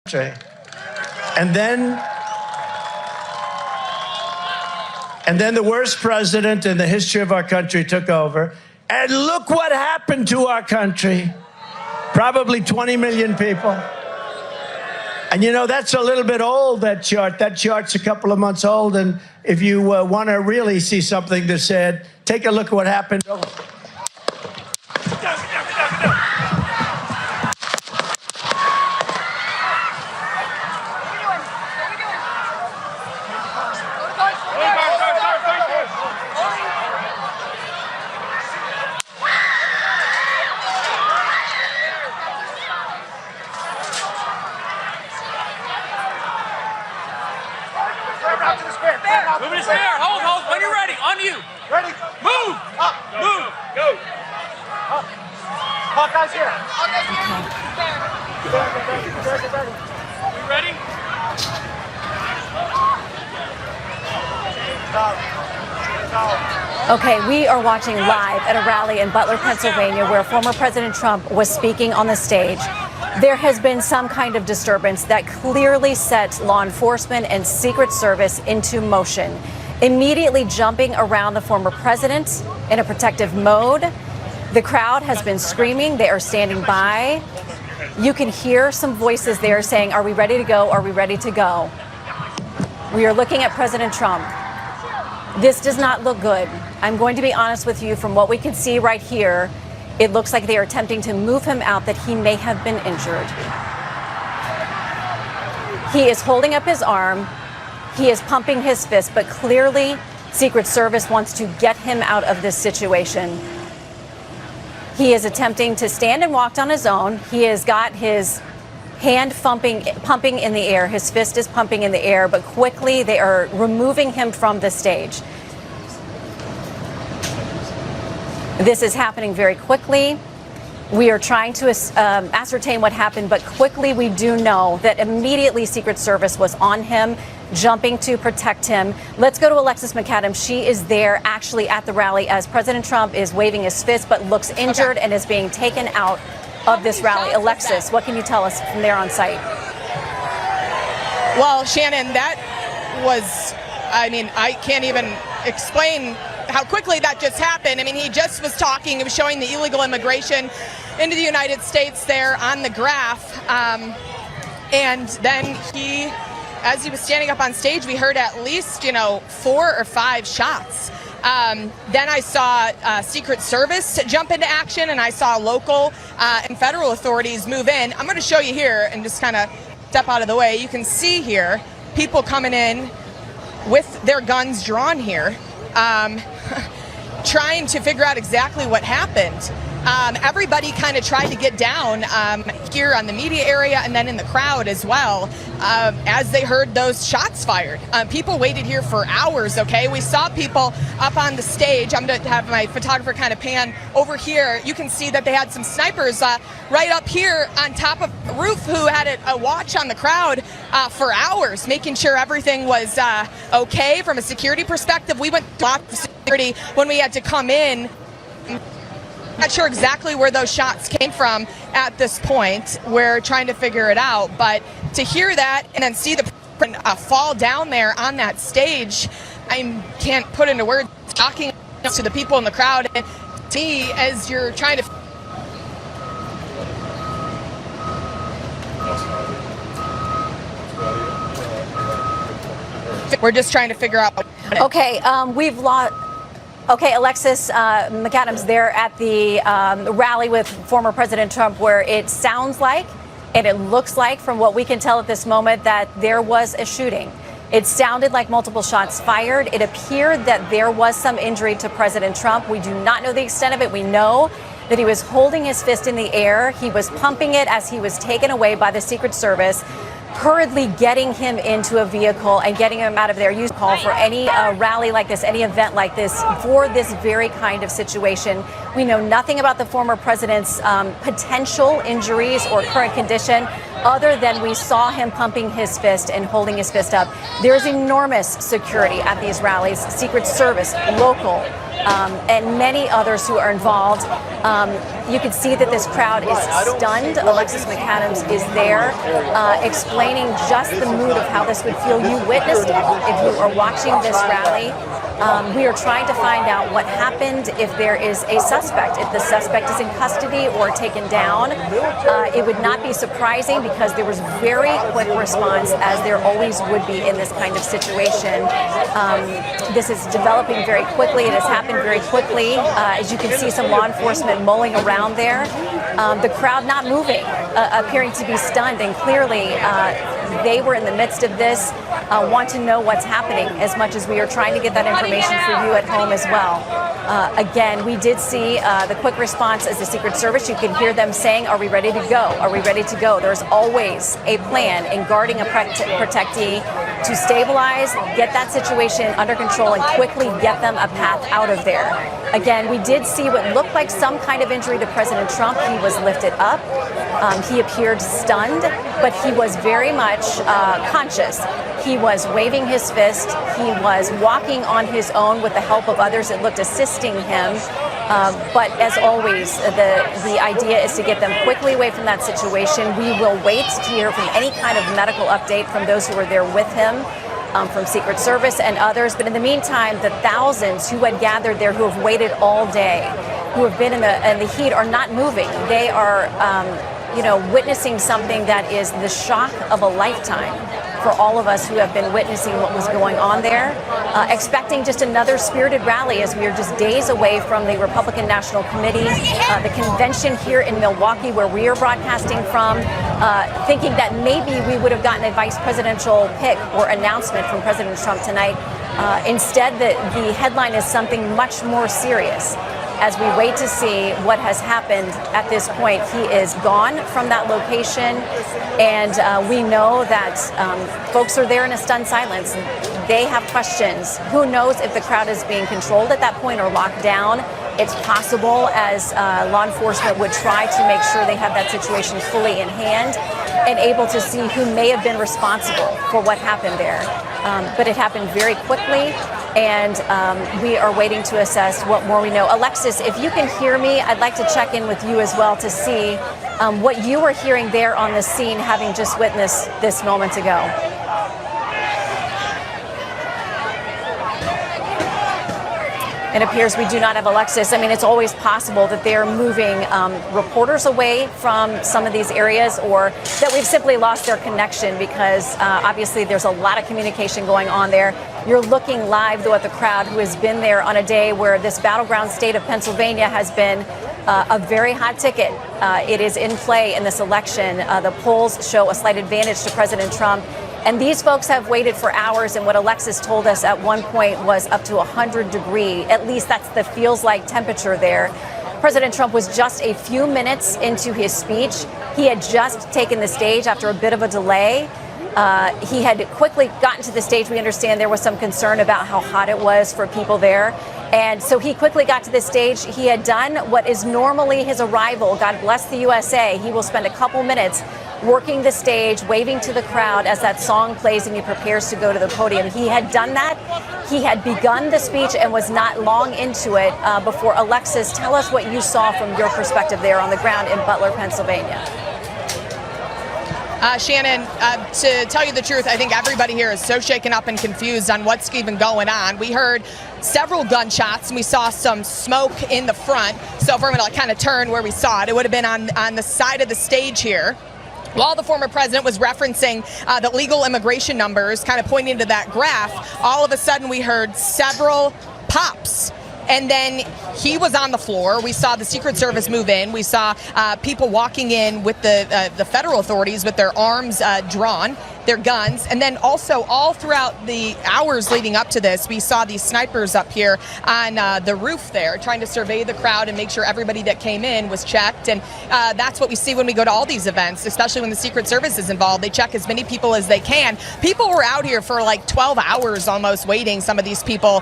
And then the worst president in the history of our country took over. And look what happened to our country. Probably 20 million people. And you know, that's a little bit old, that chart. That chart's a couple of months old. And if you want to really see something that's said, take a look at what happened. Move to the spare. Hold. When you're ready. On you. Ready. Move. Up. Move. Go. Up. Hawkeye's here. We ready? Okay, we are watching live at a rally in Butler, Pennsylvania, where former President Trump was speaking on the stage. There has been some kind of disturbance that clearly set law enforcement and Secret Service into motion, immediately jumping around the former president in a protective mode. The crowd has been screaming. They are standing by. You can hear some voices there saying, "Are we ready to go? Are we ready to go?" We are looking at President Trump. This does not look good. I'm going to be honest with you, from what we can see right here, it looks like they are attempting to move him out, that he may have been injured. He is holding up his arm. He is pumping his fist, but clearly Secret Service wants to get him out of this situation. He is attempting to stand and walk on his own. He has got his hand pumping in the air. His fist is pumping in the air, but quickly they are removing him from the stage. This is happening very quickly. We are trying to ascertain what happened, but quickly we do know that immediately Secret Service was on him, jumping to protect him. Let's go to Alexis McAdams. She is there actually at the rally as President Trump is waving his fist but looks injured and is being taken out of this rally. Alexis, what can you tell us from there on site? Well, Shannon, that was, I can't even explain how quickly that just happened. He just was talking, it was showing the illegal immigration into the United States there on the graph. And then as he was standing up on stage, we heard at least, 4 or 5 shots. Then I saw Secret Service jump into action, and I saw local and federal authorities move in. I'm going to show you here and just kind of step out of the way. You can see here people coming in with their guns drawn here, trying to figure out exactly what happened. Everybody kind of tried to get down here on the media area and then in the crowd as well as they heard those shots fired. People waited here for hours, okay? We saw people up on the stage. I'm going to have my photographer kind of pan over here. You can see that they had some snipers right up here on top of the roof who had a watch on the crowd for hours, making sure everything was okay from a security perspective. We went to lots of security when we had to come in. Not sure exactly where those shots came from at this point. We're trying to figure it out. But to hear that and then see the fall down there on that stage, I can't put into words. Talking to the people in the crowd and see as you're trying to. We're just trying to figure out. Okay, we've lost. Okay, Alexis McAdams there at the rally with former President Trump, where it sounds like and it looks like, from what we can tell at this moment, that there was a shooting. It sounded like multiple shots fired. It appeared that there was some injury to President Trump. We do not know the extent of it. We know that he was holding his fist in the air. He was pumping it as he was taken away by the Secret Service, hurriedly getting him into a vehicle and getting him out of there. You call for any rally like this, any event like this, for this very kind of situation. We know nothing about the former president's potential injuries or current condition, other than we saw him pumping his fist and holding his fist up. There's enormous security at these rallies. Secret Service, local, and many others who are involved. You can see that this crowd is stunned. Alexis McAdams is there explaining just the mood of how this would feel. You witnessed it if you are watching this rally. We are trying to find out what happened, if there is a suspect, if the suspect is in custody or taken down. It would not be surprising because there was very quick response, as there always would be in this kind of situation. This is developing very quickly. It has happened very quickly. As you can see, some law enforcement mulling around there. The crowd not moving, appearing to be stunned, and clearly they were in the midst of this, want to know what's happening as much as we are trying to get that information for you at home as well. Again, we did see the quick response as the Secret Service. You can hear them saying, "Are we ready to go? Are we ready to go?" There's always a plan in guarding a protectee to stabilize, get that situation under control, and quickly get them a path out of there. Again, we did see what looked like some kind of injury to President Trump. He was lifted up. He appeared stunned, but he was very much conscious. He was waving his fist. He was walking on his own with the help of others that looked assisting him. But as always, the idea is to get them quickly away from that situation. We will wait to hear from any kind of medical update from those who were there with him, from Secret Service and others. But in the meantime, the thousands who had gathered there, who have waited all day, who have been in the heat, are not moving. They are, witnessing something that is the shock of a lifetime for all of us who have been witnessing what was going on there, expecting just another spirited rally as we are just days away from the Republican National Committee, the convention here in Milwaukee where we are broadcasting from, thinking that maybe we would have gotten a vice presidential pick or announcement from President Trump tonight. Instead, the headline is something much more serious. As we wait to see what has happened at this point, he is gone from that location, and we know that folks are there in a stunned silence. They have questions. Who knows if the crowd is being controlled at that point or locked down? It's possible, as law enforcement would try to make sure they have that situation fully in hand and able to see who may have been responsible for what happened there. But it happened very quickly, and we are waiting to assess what more we know. Alexis, if you can hear me, I'd like to check in with you as well to see what you were hearing there on the scene, having just witnessed this moment ago. It appears we do not have Alexis. I mean, it's always possible that they're moving reporters away from some of these areas, or that we've simply lost their connection, because obviously there's a lot of communication going on there. You're looking live, though, at the crowd who has been there on a day where this battleground state of Pennsylvania has been a very hot ticket. It is in play in this election. The polls show a slight advantage to President Trump. And these folks have waited for hours, and what Alexis told us at one point was up to 100 degrees. At least that's the feels like temperature there. President Trump was just a few minutes into his speech. He had just taken the stage after a bit of a delay. He had quickly gotten to the stage. We understand there was some concern about how hot it was for people there. And so he quickly got to the stage. He had done what is normally his arrival. God bless the USA. He will spend a couple minutes working the stage, waving to the crowd as that song plays and he prepares to go to the podium. He had done that. He had begun the speech and was not long into it before. Alexis, tell us what you saw from your perspective there on the ground in Butler, Pennsylvania. Shannon, to tell you the truth, I think everybody here is so shaken up and confused on what's even going on. We heard several gunshots, and we saw some smoke in the front. So if we're going to kind of turn where we saw it, it would have been on the side of the stage here. While the former president was referencing the legal immigration numbers, kind of pointing to that graph, all of a sudden we heard several pops. And then he was on the floor. We saw the Secret Service move in. We saw people walking in with the federal authorities with their arms drawn, their guns. And then also all throughout the hours leading up to this, we saw these snipers up here on the roof there trying to survey the crowd and make sure everybody that came in was checked. And that's what we see when we go to all these events, especially when the Secret Service is involved. They check as many people as they can. People were out here for like 12 hours almost waiting, some of these people.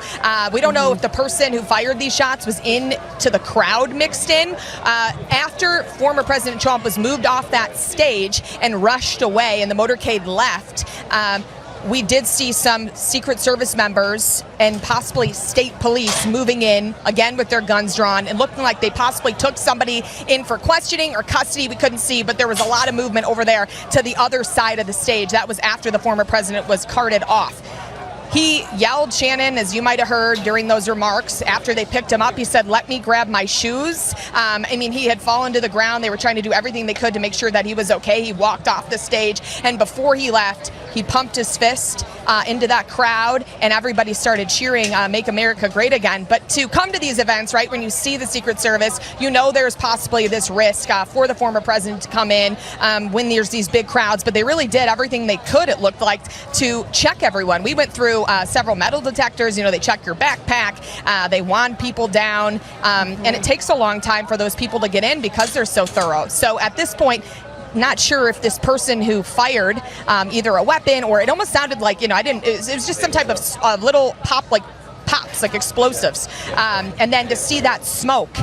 We don't know if the person who fired these shots was in to the crowd mixed in. After former President Trump was moved off that stage and rushed away and the motorcade left, we did see some Secret Service members and possibly state police moving in, again with their guns drawn and looking like they possibly took somebody in for questioning or custody. We couldn't see, but there was a lot of movement over there to the other side of the stage. That was after the former president was carted off. He yelled, Shannon, as you might have heard during those remarks, after they picked him up, he said, "Let me grab my shoes." I mean, he had fallen to the ground. They were trying to do everything they could to make sure that he was okay. He walked off the stage, and before he left, he pumped his fist into that crowd, and everybody started cheering, "Make America Great Again." But to come to these events, right, when you see the Secret Service, you know there's possibly this risk for the former president to come in when there's these big crowds. But they really did everything they could, it looked like, to check everyone. We went through several metal detectors. You know, they check your backpack, they wand people down, and it takes a long time for those people to get in because they're so thorough. So at this point, not sure if this person who fired either a weapon, or it almost sounded like, you know, it was just some type of little pops, like explosives. And then to see that smoke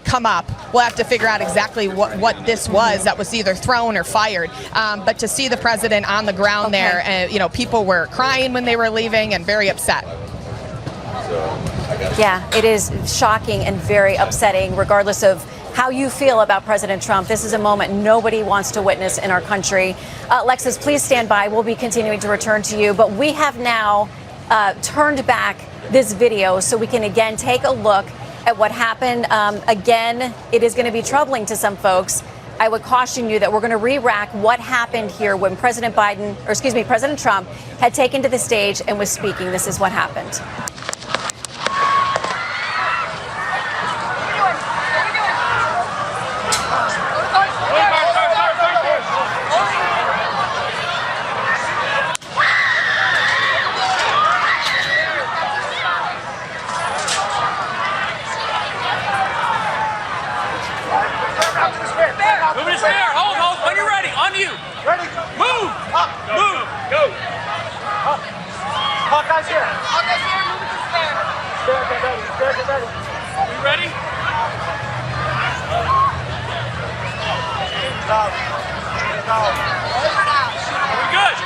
come up, we'll have to figure out exactly what this was that was either thrown or fired. But to see the president on the ground there, you know, people were crying when they were leaving and very upset. Yeah, it is shocking and very upsetting, regardless of how you feel about President Trump. This is a moment nobody wants to witness in our country. Alexis, please stand by. We'll be continuing to return to you. But we have now turned back this video so we can again take a look at what happened. Again, it is going to be troubling to some folks. I would caution you that we're going to re-rack what happened here when President Trump had taken to the stage and was speaking. This is what happened. Moving to spare. Hold. When you're ready. On you. Ready? Move. Up. Move. Go. Up. Hawkeye's here. Hawkeye's here. Moving to spare. Spare, get ready. Spare, get ready. We ready? Down. Down. Are we good?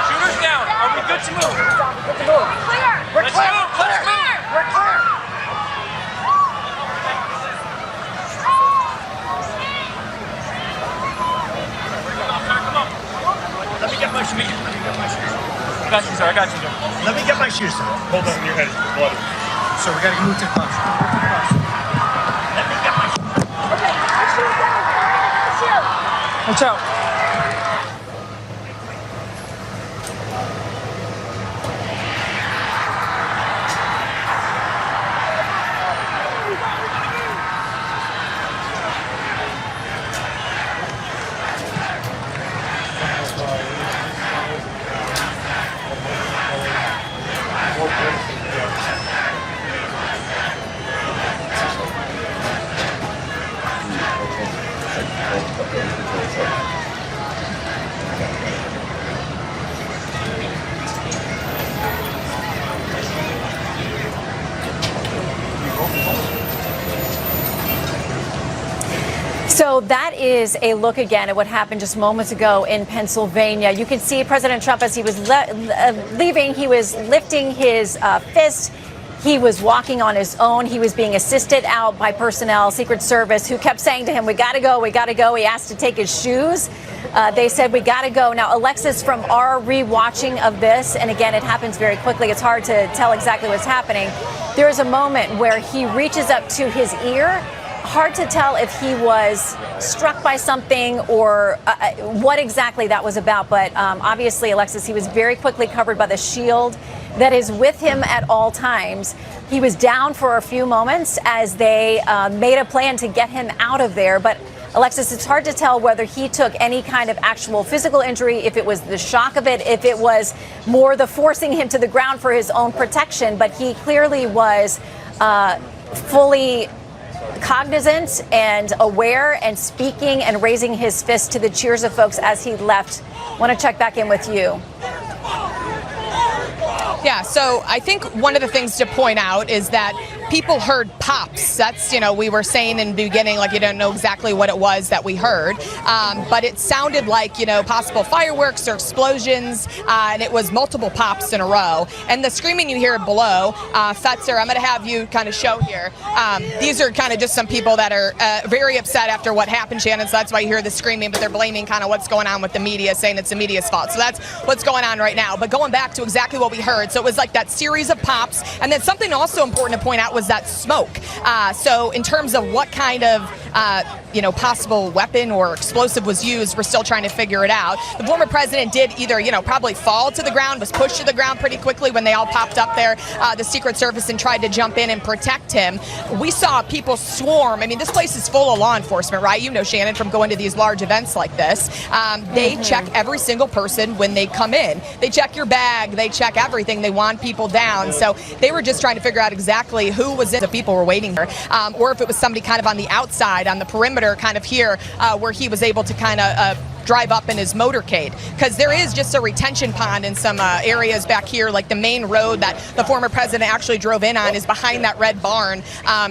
Shooters down. Are we good to move? Good to move. Clear. We're Let's clear. move. Let's move. We're clear. Let me get my shoes. I got you, sir. I got you, sir. Let me get my shoes. Hold on, your head is bloody. So we gotta move to the classroom. Let me get my shoes. Okay, our shoes down. Shield. Watch out. So that is a look again at what happened just moments ago in Pennsylvania. You can see President Trump as he was leaving, he was lifting his fist. He was walking on his own. He was being assisted out by personnel, Secret Service, who kept saying to him, "We got to go, we got to go." He asked to take his shoes. They said, "We got to go." Now, Alexis, from our rewatching of this, and again, it happens very quickly. It's hard to tell exactly what's happening. There is a moment where he reaches up to his ear. Hard to tell if he was struck by something or what exactly that was about. But obviously, Alexis, he was very quickly covered by the shield that is with him at all times. He was down for a few moments as they made a plan to get him out of there. But Alexis, it's hard to tell whether he took any kind of actual physical injury, if it was the shock of it, if it was more the forcing him to the ground for his own protection. But he clearly was fully cognizant and aware and speaking and raising his fist to the cheers of folks as he left. Want to check back in with you. Yeah, so I think one of the things to point out is that people heard pops. That's, we were saying in the beginning, like, you don't know exactly what it was that we heard. But it sounded like, possible fireworks or explosions, and it was multiple pops in a row. And the screaming you hear below, Fetzer, I'm going to have you kind of show here. These are kind of just some people that are very upset after what happened, Shannon, so that's why you hear the screaming, but they're blaming kind of what's going on with the media, saying it's the media's fault. So that's what's going on right now. But going back to exactly what we heard, so it was like that series of pops, and then something also important to point out was that smoke. So in terms of what kind of possible weapon or explosive was used, we're still trying to figure it out. The former president did either, probably fall to the ground, was pushed to the ground pretty quickly when they all popped up there, the Secret Service, and tried to jump in and protect him. We saw people swarm. I mean, this place is full of law enforcement, right? Shannon, from going to these large events like this. They check every single person when they come in. They check your bag. They check everything. They wand people down. So they were just trying to figure out exactly who was in. The people were waiting there, or if it was somebody kind of on the outside, on the perimeter, kind of here, where he was able to kind of drive up in his motorcade, because there is just a retention pond in some areas back here, like the main road that the former president actually drove in on is behind that red barn.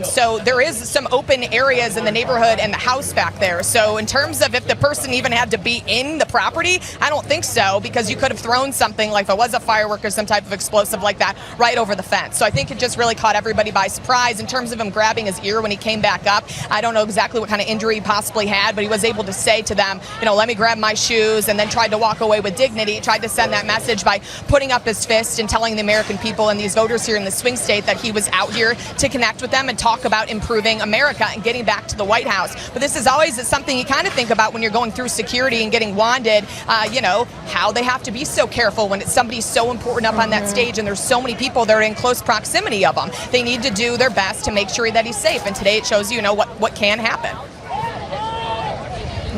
So there is some open areas in the neighborhood and the house back there. So in terms of if the person even had to be in the property, I don't think so, because you could have thrown something, like if it was a firework or some type of explosive like that, right over the fence. So I think it just really caught everybody by surprise. In terms of him grabbing his ear when he came back up, I don't know exactly what kind of injury he possibly had, but he was able to say to them, let me grab my shoes, and then tried to walk away with dignity, tried to send that message by putting up his fist and telling the American people and these voters here in the swing state that he was out here to connect with them and talk about improving America and getting back to the White House. But this is always something you kind of think about when you're going through security and getting wanded, how they have to be so careful when it's somebody so important up on that stage and there's so many people that are in close proximity of them. They need to do their best to make sure that he's safe, and today it shows what can happen.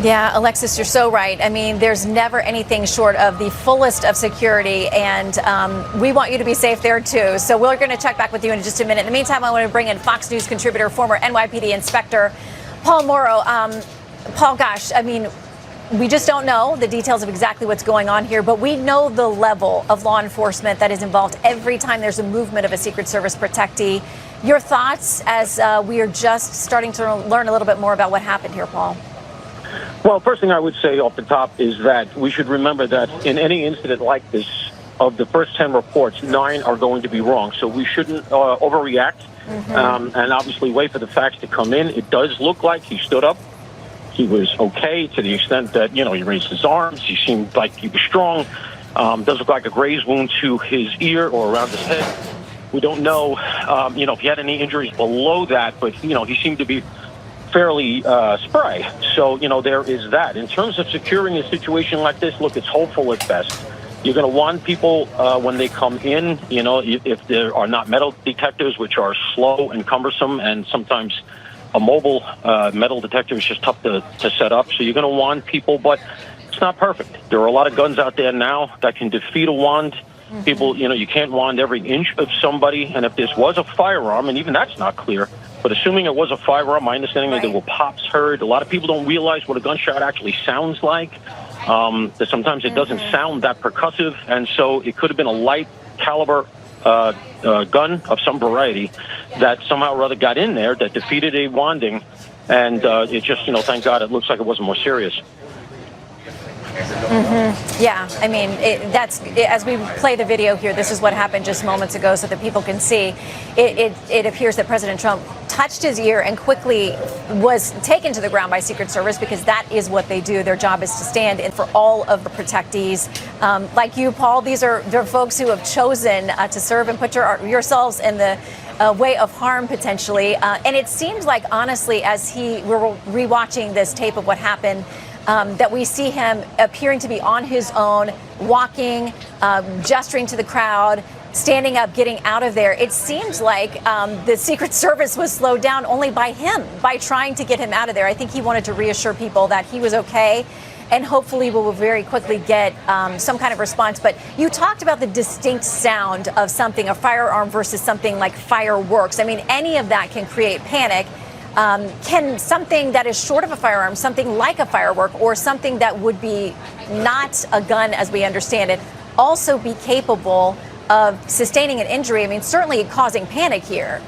Yeah, Alexis, you're so right. I mean, there's never anything short of the fullest of security, and we want you to be safe there, too. So we're going to check back with you in just a minute. In the meantime, I want to bring in Fox News contributor, former NYPD inspector, Paul Mauro. Paul, gosh, I mean, we just don't know the details of exactly what's going on here, but we know the level of law enforcement that is involved every time there's a movement of a Secret Service protectee. Your thoughts as we are just starting to learn a little bit more about what happened here, Paul? Well, first thing I would say off the top is that we should remember that in any incident like this, of the first 10 reports, 9 are going to be wrong. So we shouldn't overreact and obviously wait for the facts to come in. It does look like he stood up. He was okay to the extent that, he raised his arms. He seemed like he was strong. Does look like a graze wound to his ear or around his head. We don't know, if he had any injuries below that, but, he seemed to be fairly spry. So, there is that. In terms of securing a situation like this, look, it's hopeful at best. You're going to want people when they come in, if there are not metal detectors, which are slow and cumbersome, and sometimes a mobile metal detector is just tough to set up. So you're going to want people, but it's not perfect. There are a lot of guns out there now that can defeat a wand. People, you can't wand every inch of somebody. And if this was a firearm, and even that's not clear, but assuming it was a firearm, my understanding is there were pops heard. A lot of people don't realize what a gunshot actually sounds like. That sometimes it doesn't sound that percussive, and so it could have been a light caliber gun of some variety that somehow or other got in there that defeated a wanding, and it just, thank God it looks like it wasn't more serious. Yeah, I mean, as we play the video here, this is what happened just moments ago so that people can see. It appears that President Trump touched his ear and quickly was taken to the ground by Secret Service, because that is what they do. Their job is to stand in for all of the protectees. Like you, Paul, they're folks who have chosen to serve and put yourselves in the way of harm, potentially. And it seems like, honestly, as we're rewatching this tape of what happened, that we see him appearing to be on his own, walking, gesturing to the crowd, standing up, getting out of there. It seems like the Secret Service was slowed down only by him, by trying to get him out of there. I think he wanted to reassure people that he was okay, and hopefully we will very quickly get some kind of response. But you talked about the distinct sound of something, a firearm versus something like fireworks. I mean, any of that can create panic. Can something that is short of a firearm, something like a firework, or something that would be not a gun as we understand it, also be capable of sustaining an injury. I mean, certainly causing panic here.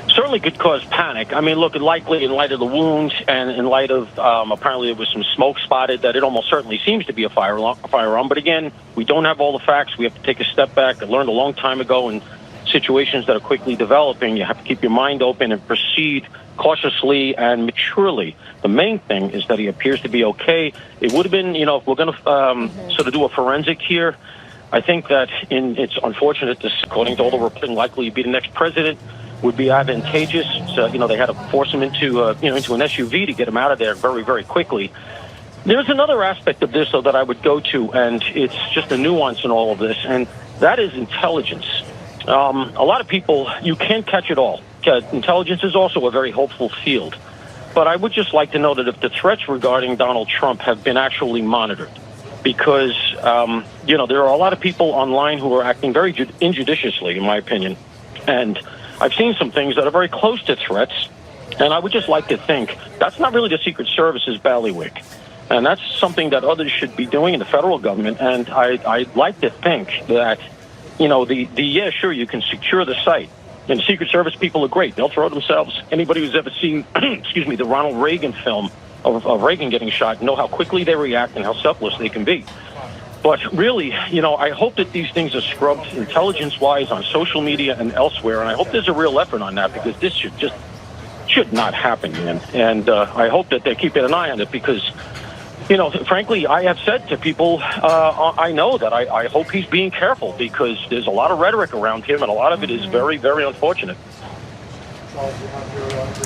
Certainly could cause panic. I mean, look, likely in light of the wounds and in light of apparently there was some smoke spotted, that it almost certainly seems to be a firearm. But again, we don't have all the facts. We have to take a step back. I learned a long time ago in situations that are quickly developing, you have to keep your mind open and proceed cautiously and maturely. The main thing is that he appears to be okay. It would have been, you know, if we're going to sort of do a forensic here, I think that it's unfortunate this, according to all the reporting, likely to be the next president, would be advantageous. So, you know, they had to force him into into an SUV to get him out of there very, very quickly. There's another aspect of this, though, that I would go to, and it's just a nuance in all of this, and that is intelligence. A lot of people, you can't catch it all. Intelligence is also a very hopeful field. But I would just like to know that if the threats regarding Donald Trump have been actually monitored, because, you know, there are a lot of people online who are acting very injudiciously, in my opinion. And I've seen some things that are very close to threats, and I would just like to think that's not really the Secret Service's bailiwick. And that's something that others should be doing in the federal government. And I'd like to think that, you know, yeah, sure, you can secure the site. And the Secret Service people are great. They'll throw themselves. Anybody who's ever seen, excuse me, the Ronald Reagan film of Reagan getting shot know how quickly they react and how selfless they can be. But really, you know, I hope that these things are scrubbed intelligence-wise on social media and elsewhere, and I hope there's a real effort on that, because this should not happen, man. And I hope that they're keeping an eye on it, because, you know, frankly, I have said to people I know that I hope he's being careful, because there's a lot of rhetoric around him, and a lot of it is very, very unfortunate.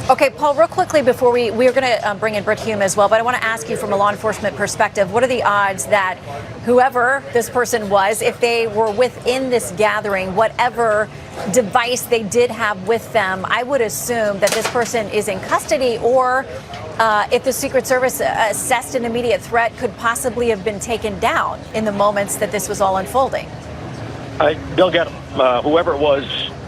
Okay, Paul, real quickly before we're going to bring in Brit Hume as well, but I want to ask you from a law enforcement perspective, what are the odds that whoever this person was, if they were within this gathering, whatever device they did have with them, I would assume that this person is in custody, or if the Secret Service assessed an immediate threat, could possibly have been taken down in the moments that this was all unfolding? They'll get him. Whoever it was,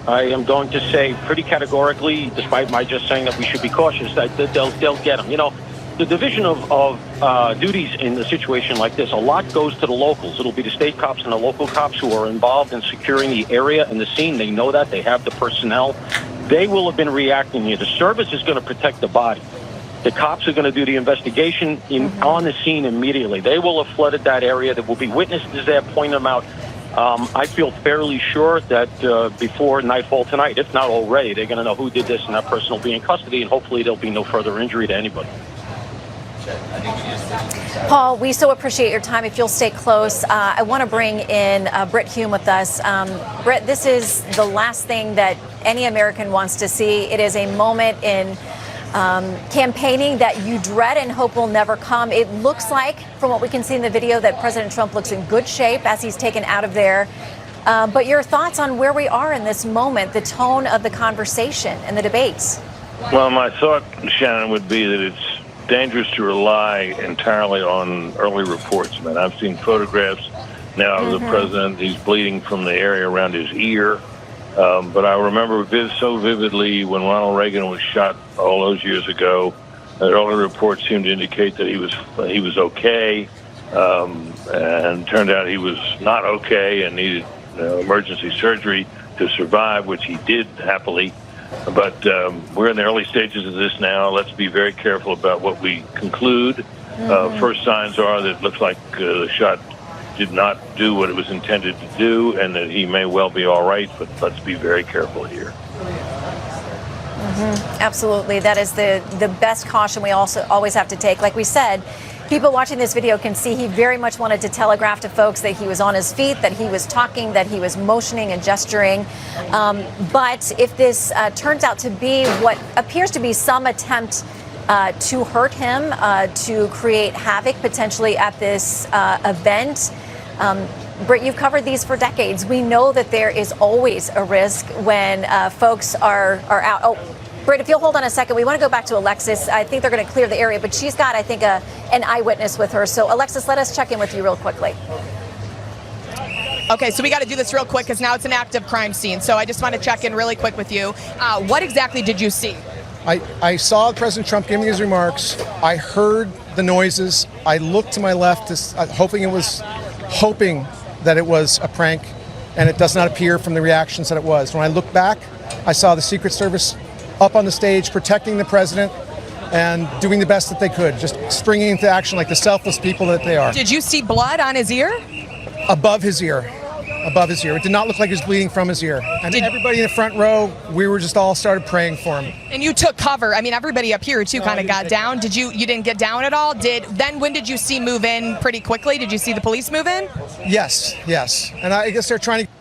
I am going to say pretty categorically, despite my just saying that we should be cautious, that they'll get him. You know, the division of duties in a situation like this, a lot goes to the locals. It'll be the state cops and the local cops who are involved in securing the area and the scene. They know that. They have the personnel. They will have been reacting here. The service is going to protect the body. The cops are going to do the investigation on the scene immediately. They will have flooded that area. There will be witnesses there pointing them out. I feel fairly sure that before nightfall tonight, if not already, they're going to know who did this, and that person will be in custody, and hopefully there'll be no further injury to anybody. Paul, we so appreciate your time. If you'll stay close, I want to bring in Brit Hume with us. Brit, this is the last thing that any American wants to see. It is a moment in campaigning that you dread and hope will never come. It looks like, from what we can see in the video, that President Trump looks in good shape as he's taken out of there. But your thoughts on where we are in this moment, the tone of the conversation and the debates? Well, my thought, Shannon, would be that it's dangerous to rely entirely on early reports. I mean, I've seen photographs now of the president. He's bleeding from the area around his ear. But I remember so vividly when Ronald Reagan was shot all those years ago, that early reports seemed to indicate that he was okay, and turned out he was not okay and needed emergency surgery to survive, which he did happily. But we're in the early stages of this now. Let's be very careful about what we conclude. First signs are that it looks like the shot did not do what it was intended to do, and that he may well be all right, but let's be very careful here. Absolutely. That is the best caution we also always have to take. Like we said, people watching this video can see he very much wanted to telegraph to folks that he was on his feet, that he was talking, that he was motioning and gesturing. But if this turns out to be what appears to be some attempt to hurt him, to create havoc potentially at this event, Brit, you've covered these for decades. We know that there is always a risk when folks are out. Oh, Brit, if you'll hold on a second, we want to go back to Alexis. I think they're going to clear the area, but she's got, I think, an eyewitness with her. So, Alexis, let us check in with you real quickly. Okay, so we got to do this real quick because now it's an active crime scene. So I just want to check in really quick with you. What exactly did you see? I saw President Trump giving his remarks. I heard the noises. I looked to my left, hoping that it was a prank, and it does not appear from the reactions that it was. When I look back, I saw the Secret Service up on the stage protecting the president and doing the best that they could, just springing into action like the selfless people that they are. Did you see blood on his ear? Above his ear. Above his ear. It did not look like he was bleeding from his ear. And everybody in the front row, we were just all started praying for him. And you took cover. I mean, everybody up here too kind of got down. Did you didn't get down at all? When did you see move in pretty quickly? Did you see the police move in? Yes. And I guess they're trying to